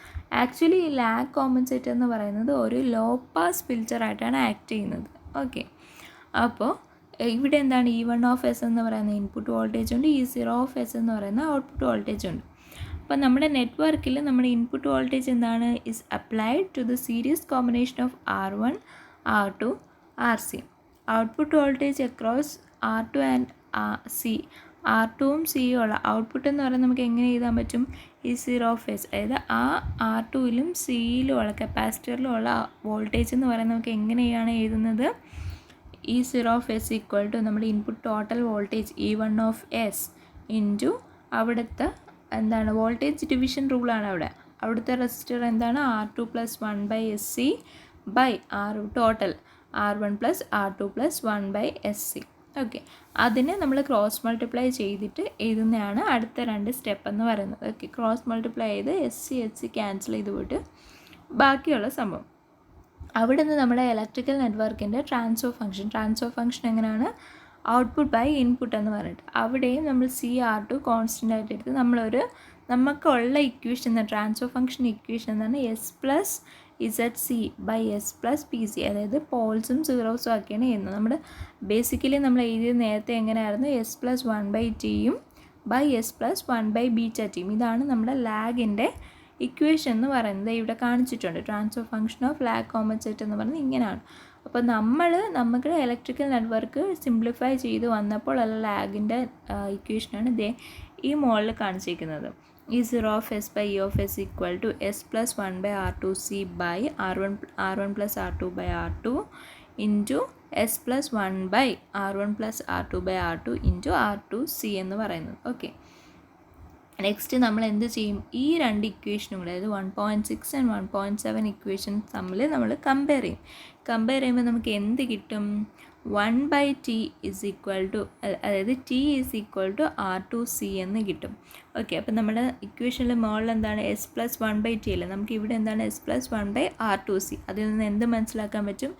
ആക്ച്വലി ഈ ലാഗ് കോമ്പൻസേറ്റർ എന്ന് പറയുന്നത് ഒരു ലോ പാസ് ഫിൽറ്ററായിട്ടാണ് ആക്ട് ചെയ്യുന്നത്. ഓക്കെ, അപ്പോൾ ഇവിടെ എന്താണ് E1 എന്ന് പറയുന്ന ഇൻപുട്ട് വോൾട്ടേജ് ഉണ്ട്, E0 എന്ന് പറയുന്ന ഔട്ട്പുട്ട് വോൾട്ടേജ് ഉണ്ട്. അപ്പോൾ നമ്മുടെ നെറ്റ്വർക്കിൽ നമ്മുടെ ഇൻപുട്ട് വോൾട്ടേജ് എന്താണ്, is applied to the series combination of R1, R2, RC. Output voltage across R2 and C, R2ഉം സിയും ഉള്ള ഔട്ട്പുട്ട് എന്ന് പറയുന്നത് നമുക്ക് എങ്ങനെ എഴുതാൻ പറ്റും, E0, അതായത് ആ R2ലും സിയിലും ഉള്ള കപ്പാസിറ്ററിലും ഉള്ള വോൾട്ടേജ് എന്ന് പറയുന്നത് നമുക്ക് എങ്ങനെയാണ് എഴുതുന്നത്, E0 ഈക്വൽ ടു നമ്മുടെ input total voltage E1 into അവിടുത്തെ എന്താണ് വോൾട്ടേജ് ഡിവിഷൻ റൂളാണ് അവിടുത്തെ റെസിസ്റ്റർ എന്താണ് R2 + 1/SC by total R1 + R2 + 1/SC. Okay, അതിനെ നമ്മൾ ക്രോസ് മൾട്ടിപ്ലൈ ചെയ്തിട്ട് എഴുതുന്നതാണ് അടുത്ത 2 സ്റ്റെപ്പ് എന്ന് പറയുന്നത്. ഓക്കെ, ക്രോസ് മൾട്ടിപ്ലൈ ചെയ്ത് SC ക്യാൻസൽ ചെയ്ത് പോയിട്ട് ബാക്കിയുള്ള സംഭവം. അവിടെ നിന്ന് നമ്മുടെ ഇലക്ട്രിക്കൽ നെറ്റ്വർക്കിൻ്റെ ട്രാൻസ്ഫർ ഫംഗ്ഷൻ എങ്ങനെയാണ്, ഔട്ട്പുട്ട് ബൈ ഇൻപുട്ട് എന്ന് പറഞ്ഞിട്ട് അവിടെയും നമ്മൾ CR2 കോൺസ്റ്റൻ്റ് ആയിട്ട് എടുത്ത് നമുക്കുള്ള ഇക്വേഷൻ, ട്രാൻസ്ഫർ ഫംഗ്ഷൻ ഇക്വേഷൻ എന്താണ്, S+ZC/S+PC, അതായത് പോൾസും സീറോസും ഒക്കെയാണ് ചെയ്യുന്നത്. നമ്മുടെ ബേസിക്കലി നമ്മൾ എഴുതിയത് നേരത്തെ എങ്ങനെയായിരുന്നു, S+1/Tയും S+1/βT. ഇതാണ് നമ്മുടെ ലാഗിൻ്റെ ഇക്വേഷൻ എന്ന് പറയുന്നത്. ഇവിടെ കാണിച്ചിട്ടുണ്ട് transfer function of lag compensator എന്ന് പറയുന്നത് ഇങ്ങനെയാണ്. അപ്പോൾ നമുക്ക് ഇലക്ട്രിക്കൽ നെറ്റ്വർക്ക് സിംപ്ലിഫൈ ചെയ്ത് വന്നപ്പോൾ ഉള്ള ലാഗിൻ്റെ ഇക്വേഷനാണ് ഈ മോളിൽ കാണിച്ചിരിക്കുന്നത്. E0/E equal to S+1/R2C by R1 + R2/R2 into S+1/R1 + R2/R2 into R2C എന്ന് പറയുന്നത്. ഓക്കെ, നെക്സ്റ്റ് നമ്മൾ എന്ത് ചെയ്യും, ഈ 2 ഇക്വേഷനും കൂടെ, അതായത് 1.6 ആൻഡ് 1.7 ഇക്വേഷൻസ് തമ്മിൽ നമ്മൾ കമ്പയർ ചെയ്യുമ്പോൾ നമുക്ക് എന്ത് കിട്ടും, 1/T ഈസ് ഈക്വൽ ടു, അതായത് T is equal to R2C എന്ന് കിട്ടും. ഓക്കെ, അപ്പോൾ നമ്മുടെ ഇക്വേഷനിൽ മോളിൽ എന്താണ്, S+1/T അല്ലേ, നമുക്ക് ഇവിടെ എന്താണ് S+1/R2C. അതിൽ നിന്ന് എന്ത് മനസ്സിലാക്കാൻ പറ്റും,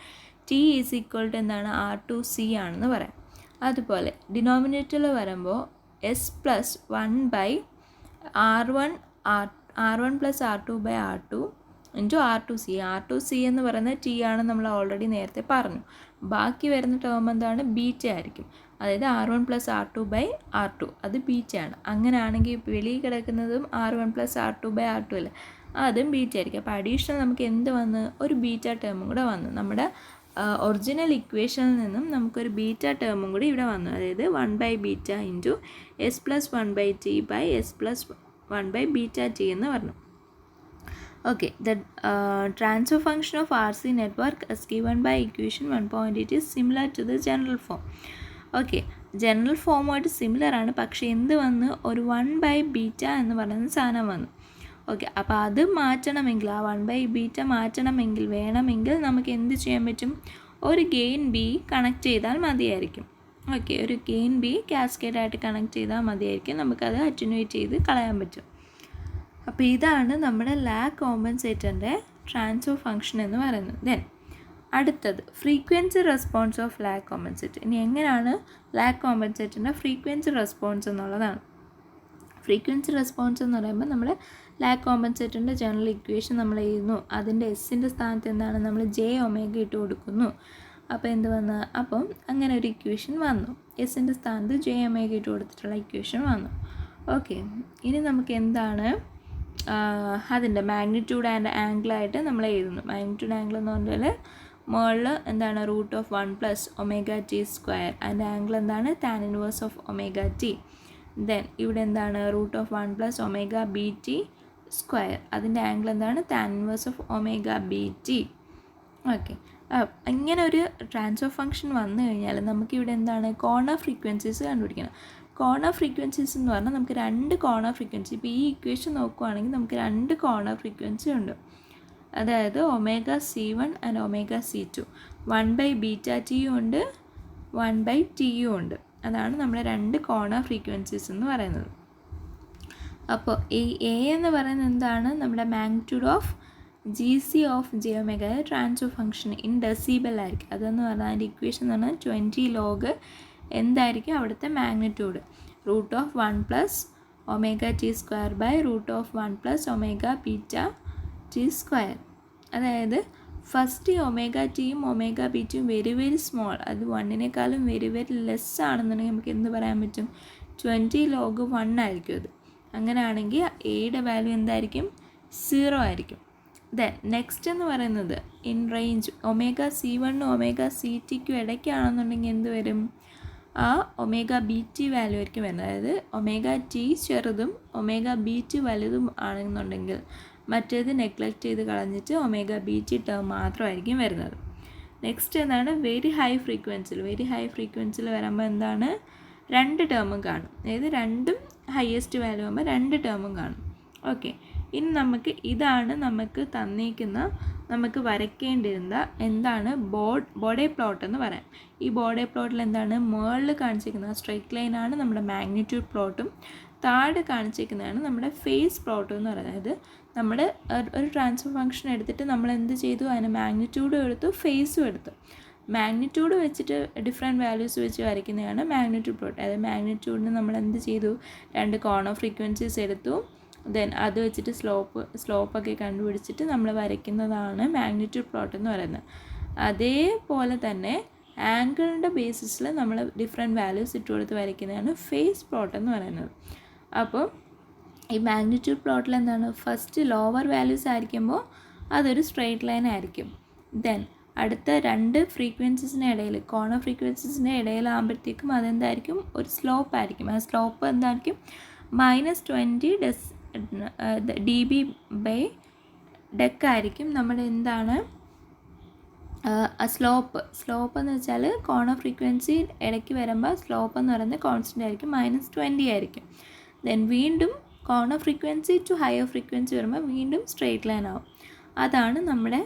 T ഈസ് ഈക്വൽ ടു എന്താണ് R2C ആണെന്ന് പറയാം. അതുപോലെ ഡിനോമിനേറ്ററിൽ വരുമ്പോൾ S+1/R1 + R2/R2 ഇൻറ്റു R2C എന്ന് പറയുന്നത് T ആണ്, നമ്മൾ ഓൾറെഡി നേരത്തെ പറഞ്ഞു. ബാക്കി വരുന്ന ടേം എന്താണ്, ബീറ്റ ആയിരിക്കും, അതായത് R1 + R2/R2 അത് ബീറ്റ ആണ്. അങ്ങനെയാണെങ്കിൽ വെളിയിൽ കിടക്കുന്നതും R1 + R2/R2 അല്ലേ, അതും ബീറ്റ ആയിരിക്കും. അപ്പോൾ അഡീഷണൽ നമുക്ക് എന്ത് വന്ന്, ഒരു ബീറ്റ ടേമും കൂടെ വന്നു. നമ്മുടെ ഒറിജിനൽ ഇക്വേഷനിൽ നിന്നും നമുക്കൊരു ബീറ്റ ടേമും കൂടി ഇവിടെ വന്നു, അതായത് 1/β ഇൻറ്റു S+1/T/S+1/βT എന്ന് പറഞ്ഞു. Okay, the transfer function of RC network as given by equation 1.8 is similar to the general form. Okay, general form ആയിട്ട് സിമിലർ ആണ്, പക്ഷേ എന്ത് വന്ന്, ഒരു 1/β എന്ന് പറയുന്ന സാധനം വന്നു. ഓക്കെ, അപ്പോൾ അത് മാറ്റണമെങ്കിൽ, ആ 1/β മാറ്റണമെങ്കിൽ, വേണമെങ്കിൽ നമുക്ക് എന്ത് ചെയ്യാൻ പറ്റും, ഒരു ഗെയിൻ B കണക്ട് ചെയ്താൽ മതിയായിരിക്കും. ഓക്കെ, ഒരു ഗെയിൻ B കാസ്കേഡായിട്ട് കണക്ട് ചെയ്താൽ മതിയായിരിക്കും, നമുക്കത് അറ്റൻവേറ്റ് ചെയ്ത് കളയാൻ പറ്റും. അപ്പോൾ ഇതാണ് നമ്മുടെ ലാഗ് കോമ്പൻസേറ്ററിൻ്റെ ട്രാൻസ്ഫർ ഫംഗ്ഷൻ എന്ന് പറയുന്നത്. ദെൻ അടുത്തത് frequency response of lag compensator. ഇനി എങ്ങനെയാണ് ലാഗ് കോമ്പൻസേറ്ററിൻ്റെ ഫ്രീക്വൻസി റെസ്പോൺസ് എന്നുള്ളതാണ്. ഫ്രീക്വൻസി റെസ്പോൺസ് എന്ന് പറയുമ്പോൾ നമ്മൾ ലാഗ് കോമ്പൻസേറ്ററിൻ്റെ ജനറൽ ഇക്വേഷൻ നമ്മൾ എഴുതുന്നു, അതിൻ്റെ എസിൻ്റെ സ്ഥാനത്ത് എന്താണ്, നമ്മൾ J⍵ ഇട്ട് കൊടുക്കുന്നു. അപ്പോൾ എന്ത് വന്ന്, അപ്പം അങ്ങനെ ഒരു ഇക്വേഷൻ വന്നു, എസിൻ്റെ സ്ഥാനത്ത് J⍵ ഇട്ട് കൊടുത്തിട്ടുള്ള ഇക്വേഷൻ വന്നു. ഓക്കെ, ഇനി നമുക്ക് എന്താണ് അതിൻ്റെ മാഗ്നിറ്റ്യൂഡ് ആൻഡ് ആംഗിളായിട്ട് നമ്മൾ എഴുതുന്നു. മാഗ്നിറ്റ്യൂഡ് ആംഗിൾ എന്ന് പറഞ്ഞാൽ മുകളിൽ എന്താണ് √1 + ω/T², അതിൻ്റെ ആംഗിൾ എന്താണ് tan inverse of ω/T. Then ഇവിടെ എന്താണ് √1 + ω/BT², അതിൻ്റെ ആംഗിൾ എന്താണ് tan inverse of ω/BT. Okay, ഇങ്ങനെ ഒരു ട്രാൻസ്ഫർ ഫംഗ്ഷൻ വന്നു കഴിഞ്ഞാൽ നമുക്കിവിടെ എന്താണ് കോർണർ ഫ്രീക്വൻസീസ് കണ്ടുപിടിക്കണം. കോർണർ ഫ്രീക്വൻസീസ് എന്ന് പറഞ്ഞാൽ നമുക്ക് 2 കോർണർ ഫ്രീക്വൻസി, ഇപ്പോൾ ഈ ഇക്വേഷൻ നോക്കുവാണെങ്കിൽ നമുക്ക് 2 കോർണർ ഫ്രീക്വൻസി ഉണ്ട്. അതായത് ωc1 ആൻഡ് ωc2. 1/βt ഉണ്ട്, 1/t ഉണ്ട്. അതാണ് നമ്മുടെ രണ്ട് കോർണർ ഫ്രീക്വൻസീസ് എന്ന് പറയുന്നത്. അപ്പോൾ ഈ എ എന്ന് പറയുന്നത് എന്താണ്? നമ്മുടെ magnitude of GC of jω, transfer function in decibel ആയിരിക്കും. അതെന്ന് പറഞ്ഞാൽ അതിൻ്റെ ഇക്വേഷൻ എന്ന് പറഞ്ഞാൽ 20 log എന്തായിരിക്കും അവിടുത്തെ മാഗ്നിറ്റ്യൂഡ്? √1 + ωt² √1 + ωβt². അതായത് ഫസ്റ്റ് ωtയും ωβtയും വെരി വെരി സ്മോൾ, അത് 1നേക്കാളും വെരി വെരി ലെസ് ആണെന്നുണ്ടെങ്കിൽ നമുക്ക് എന്ത് പറയാൻ പറ്റും? 20 log 1 ആയിരിക്കും അത്. അങ്ങനെയാണെങ്കിൽ എയുടെ വാല്യൂ എന്തായിരിക്കും? 0 ആയിരിക്കും. ദെൻ നെക്സ്റ്റ് എന്ന് പറയുന്നത് ഇൻ റേഞ്ച് ωc1 ωct ഇടയ്ക്കാണെന്നുണ്ടെങ്കിൽ എന്ത് വരും? ആ ωbt വാല്യൂ ആയിരിക്കും വരുന്നത്. അതായത് ωt ചെറുതും ωbt വലുതും ആണെന്നുണ്ടെങ്കിൽ മറ്റേത് നെഗ്ലക്റ്റ് ചെയ്ത് കളഞ്ഞിട്ട് ωbt ടേം മാത്രമായിരിക്കും വരുന്നത്. നെക്സ്റ്റ് എന്താണ്? വെരി ഹൈ ഫ്രീക്വൻസിയിൽ വരുമ്പോൾ എന്താണ്? രണ്ട് ടേമും കാണും. അതായത് രണ്ടും ഹയസ്റ്റ് വാല്യൂ ആകുമ്പോൾ രണ്ട് ടേമും കാണും. ഓക്കെ, ഇനി ഇതാണ് നമുക്ക് തന്നിരിക്കുന്ന, നമുക്ക് വരയ്ക്കേണ്ടിരുന്ന എന്താണ്? ബോഡി പ്ലോട്ട് എന്ന് പറയാം. ഈ ബോഡി പ്ലോട്ടിൽ എന്താണ്? മുകളിൽ കാണിച്ചിരിക്കുന്ന സ്ട്രെയിറ്റ് ലൈനാണ് നമ്മുടെ മാഗ്നിറ്റ്യൂഡ് പ്ലോട്ടും, താഴെ കാണിച്ചിരിക്കുന്നതാണ് നമ്മുടെ ഫേസ് പ്ലോട്ടും എന്ന് പറയുന്നത്. അതായത് നമ്മൾ ഒരു ട്രാൻസ്ഫർ ഫംഗ്ഷൻ എടുത്തിട്ട് നമ്മൾ എന്ത് ചെയ്തു? അതിന് മാഗ്നിറ്റ്യൂഡും എടുത്തു, ഫേസും എടുത്തു. മാഗ്നിറ്റ്യൂഡ് വെച്ചിട്ട് ഡിഫറെൻറ്റ് വാല്യൂസ് വെച്ച് വരയ്ക്കുന്നതാണ് മാഗ്നിറ്റ്യൂഡ് പ്ലോട്ട്. അതായത് മാഗ്നിറ്റ്യൂഡിന് നമ്മൾ എന്ത് ചെയ്തു? രണ്ട് കോർണർ ഫ്രീക്വൻസീസ് എടുത്തു, ദെൻ അത് വെച്ചിട്ട് സ്ലോപ്പൊക്കെ കണ്ടുപിടിച്ചിട്ട് നമ്മൾ വരയ്ക്കുന്നതാണ് മാഗ്നിറ്റ്യൂഡ് പ്ലോട്ട് എന്ന് പറയുന്നത്. അതേപോലെ തന്നെ ആംഗിളിൻ്റെ ബേസിസിൽ നമ്മൾ ഡിഫറെൻറ്റ് വാല്യൂസ് ഇട്ട് കൊടുത്ത് വരയ്ക്കുന്നതാണ് ഫേസ് പ്ലോട്ട് എന്ന് പറയുന്നത്. അപ്പോൾ ഈ മാഗ്നിറ്റ്യൂഡ് പ്ലോട്ടിൽ എന്താണ്? ഫസ്റ്റ് ലോവർ വാല്യൂസ് ആയിരിക്കുമ്പോൾ അതൊരു സ്ട്രെയിറ്റ് ലൈൻ ആയിരിക്കും. ദെൻ അടുത്ത രണ്ട് ഫ്രീക്വൻസീസിൻ്റെ ഇടയിൽ, കോർണർ ഫ്രീക്വൻസീസിൻ്റെ ഇടയിലാകുമ്പോഴത്തേക്കും അതെന്തായിരിക്കും? ഒരു സ്ലോപ്പ് ആയിരിക്കും. ആ സ്ലോപ്പ് എന്തായിരിക്കും? -20 dB/dec ആയിരിക്കും നമ്മുടെ എന്താണ്? സ്ലോപ്പ് എന്ന് വെച്ചാൽ കോർണർ ഫ്രീക്വൻസി ഇടയ്ക്ക് വരുമ്പോൾ സ്ലോപ്പ് എന്ന് പറയുന്നത് കോൺസ്റ്റൻ്റ് ആയിരിക്കും, -20 ആയിരിക്കും. ദെൻ വീണ്ടും corner frequency to higher frequency വരുമ്പോൾ വീണ്ടും സ്ട്രെയിറ്റ് ലൈൻ ആവും. അതാണ് നമ്മുടെ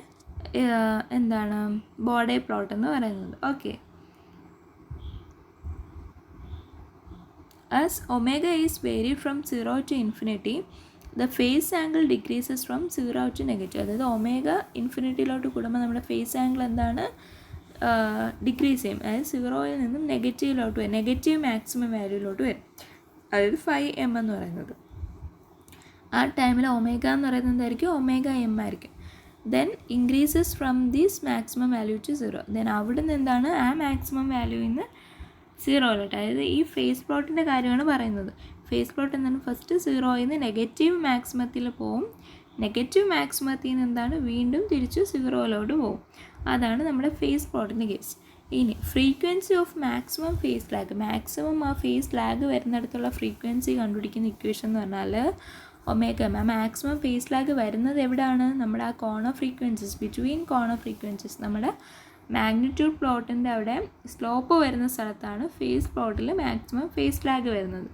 എന്താണ്? ബോഡി പ്ലോട്ട് എന്ന് പറയുന്നത്. Okay, as omega is varied from 0 to infinity, the phase angle decreases from 0 to negative. അതായത് ഒമേഗ ഇൻഫിനിറ്റിയിലോട്ട് കൂടുമ്പോൾ നമ്മുടെ ഫേസ് ആംഗിൾ എന്താണ്? ഡിക്രീസ് ചെയ്യും. അതായത് 0യിൽ നിന്നും നെഗറ്റീവിലോട്ട് വരും, നെഗറ്റീവ് മാക്സിമം വാല്യൂയിലോട്ട് വരും. അതായത് 5m എന്ന് പറയുന്നത്. ആ ടൈമിൽ ഒമേഗ എന്ന് പറയുന്നത് എന്തായിരിക്കും? ωm ആയിരിക്കും. Then increases from this maximum value to 0. Then അവിടെ നിന്ന് എന്താണ്? ആ മാക്സിമം വാല്യൂയിൽ നിന്ന് 0യിലോട്ട്. അതായത് ഈ ഫേസ് പ്ലോട്ടിൻ്റെ കാര്യമാണ് പറയുന്നത്. ഫേസ് പ്ലോട്ട് എന്താണ്? ഫസ്റ്റ് 0യിൽ നിന്ന് നെഗറ്റീവ് മാക്സിമത്തിൽ പോവും, നെഗറ്റീവ് മാക്സിമത്തിൽ നിന്ന് എന്താണ്? വീണ്ടും തിരിച്ച് 0യിലോട്ട് പോവും. അതാണ് നമ്മുടെ ഫേസ് പ്ലോട്ടിൻ്റെ കേസ്. ഇനി frequency of maximum phase lag, maximum ആ ഫേസ് ലാഗ് വരുന്നിടത്തുള്ള ഫ്രീക്വൻസി കണ്ടുപിടിക്കുന്ന ഇക്വേഷൻ എന്ന് പറഞ്ഞാൽ ഒമേഗ. മാക്സിമം ഫേസ് ലാഗ് വരുന്നത് എവിടെയാണ്? നമ്മുടെ ആ corner frequencies, between corner frequencies, നമ്മുടെ മാഗ്നിറ്റ്യൂഡ് പ്ലോട്ടിൻ്റെ അവിടെ സ്ലോപ്പ് വരുന്ന സ്ഥലത്താണ് ഫേസ് പ്ലോട്ടിൽ മാക്സിമം ഫേസ് ലാഗ് വരുന്നത്.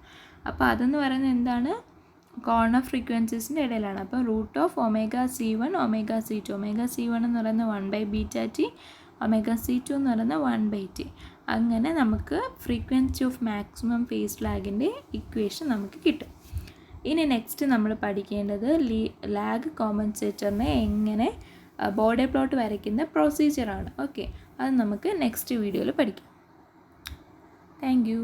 അപ്പോൾ അതെന്ന് പറയുന്നത് എന്താണ്? കോർണർ ഫ്രീക്വൻസീസിൻ്റെ ഇടയിലാണ്. അപ്പോൾ √ωc1 ωc2, ωc1 എന്ന് പറയുന്നത് 1/βt, ωc2 എന്ന് പറയുന്നത് 1/t. അങ്ങനെ നമുക്ക് ഫ്രീക്വൻസി ഓഫ് മാക്സിമം ഫേസ് ലാഗിൻ്റെ ഇക്വേഷൻ നമുക്ക് കിട്ടും. ഇനി നെക്സ്റ്റ് നമ്മൾ പഠിക്കേണ്ടത് ലാഗ് കോമ്പൻസേറ്ററിനെ എങ്ങനെ ബോഡി പ്ലോട്ട് വരയ്ക്കുന്ന പ്രൊസീജിയറാണ്. ഓക്കെ, അത് നമുക്ക് നെക്സ്റ്റ് വീഡിയോയിൽ പഠിക്കാം. Thank you.